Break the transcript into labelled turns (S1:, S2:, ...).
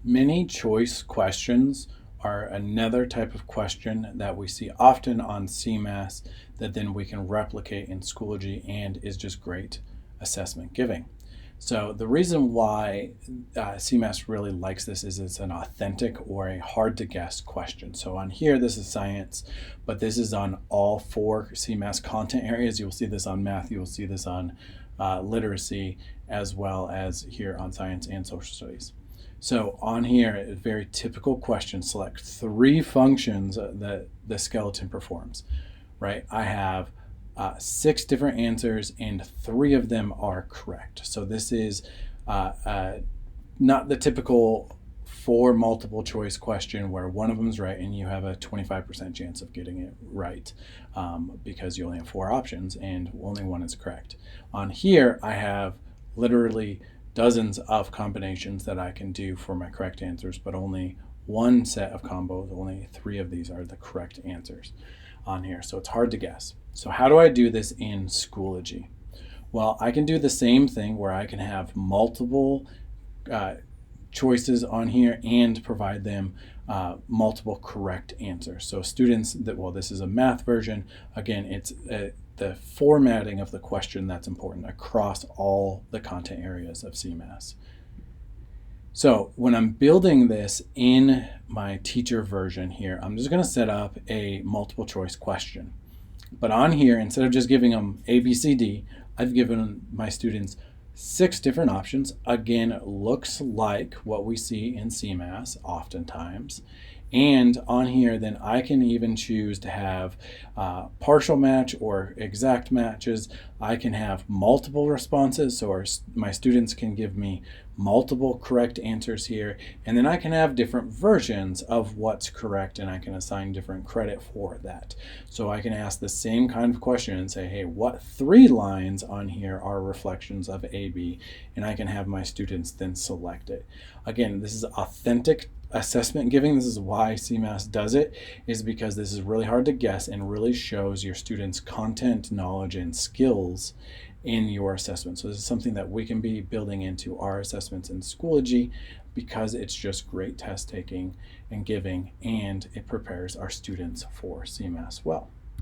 S1: Many choice questions are another type of question that we see often on CMAS that then we can replicate in Schoology and is just great assessment giving. So the reason why CMAS really likes this is it's an authentic or a hard to guess question. So on here, this is science, but this is on all 4 CMAS content areas. You'll see this on math, you'll see this on literacy, as well as here on science and social studies. So on here, a very typical question, select 3 functions that the skeleton performs, right? I have 6 different answers and 3 of them are correct. So this is not the typical 4 multiple choice question where one of them is right and you have a 25% chance of getting it right because you only have 4 options and only one is correct. On here, I have literally dozens of combinations that I can do for my correct answers, but only one set of combos, only 3 of these are the correct answers on here. So it's hard to guess. So how do I do this in Schoology? Well, I can do the same thing where I can have multiple choices on here and provide them multiple correct answers. So students well, this is a math version. Again, it's the formatting of the question that's important across all the content areas of CMAS. So when I'm building this in my teacher version here, I'm just going to set up a multiple choice question. But on here, instead of just giving them A, B, C, D, I've given my students 6 different options. Again, it looks like what we see in CMAS oftentimes. And on here, then I can even choose to have partial match or exact matches. I can have multiple responses, so my students can give me multiple correct answers here. And then I can have different versions of what's correct, and I can assign different credit for that. So I can ask the same kind of question and say, hey, what 3 lines on here are reflections of A, B? And I can have my students then select it. Again, this is authentic assessment giving. This is why CMAS does it, is because this is really hard to guess and really shows your students' content, knowledge, and skills in your assessment. So this is something that we can be building into our assessments in Schoology because it's just great test taking and giving, and it prepares our students for CMAS well.